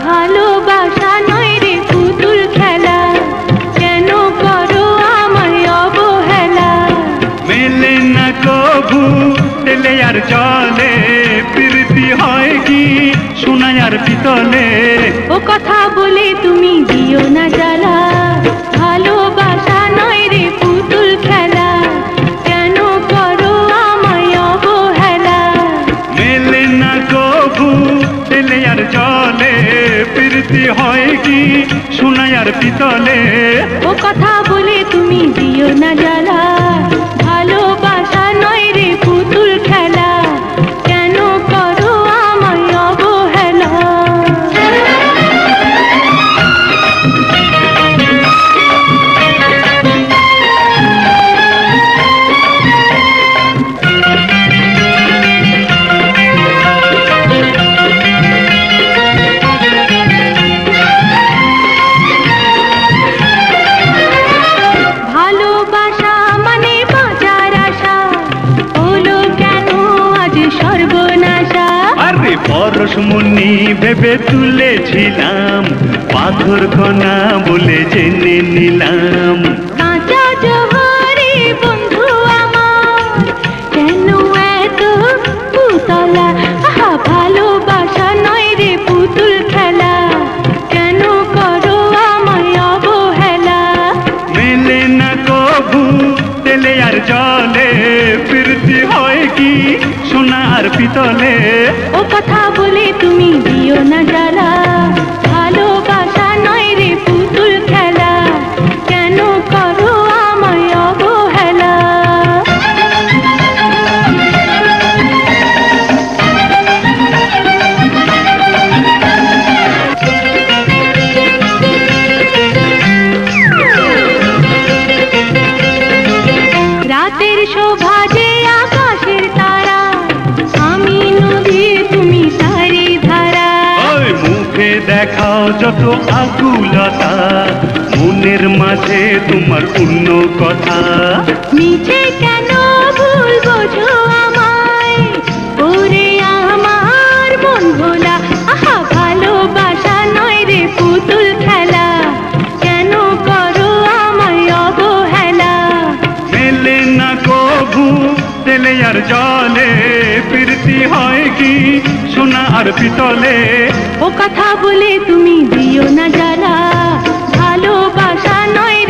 ভালোবাসা নয় রে পুতুল খেলা, কেন করো আমায় অবহেলা। মেলে না কভু তেলে আর জলে, প্রীতি হয় কি সোনা আর পিতলে। ও কথা বলে তুমি দিও না জ্বালা, ভালোবাসা নয় রে পুতুল খেলা, কেন করো আমায় অবহেলা। মেলে না কভু তেলে আর জলে, প্রীতি হয় কি সোনা আর পিতলে। ও কথা বলে তুমি দিও না জ্বালা, ভালোবাসা নয় রে পুতুল খেলা, কেন করো আমায় অবহেলা। ভালোবাসা মানে বাঁচার আশা, হলো কেন আজ সর্বনাশা। আরে পরশমণি ভেবে তুলেছিলাম, পাথর কণা বলে জেনে নিলাম। কাঁচা জোহরে বন্ধু আমার, কেন এত পুতলা। আহা ভালোবাসা নয় রে পুতুল খেলা, কেন করো আমায় অবহেলা। মেলে না কভু তেলে আর জলে, প্রীতি হয় কি সোনা আর পিতলে। ও কথা বলে তুমি দিও না জ্বালা, ভালোবাসা নয় রে পুতুল খেলা, কেন করো আমায় অবহেলা। রাতের শোভা যে আকাশের তারা, আমি নদী তুমি সারি ধারা। ওই মুখে দেখাও যত আকুলতা, মনের মাঝে তোমার পূর্ণ কথা। মিছে কেন ভুল বোঝো আমায়, ওরে আমার মন ভোলা। আহা ভালোবাসা নয় রে পুতুল খেলা, কেন করো আমায় অবহেলা। মেলে না কভু তেলে আর জলে, প্রীতি হয় কি সোনা আর পিতলে। ও কথা বলে তুমি দিও না জ্বালা, ভালোবাসা নয়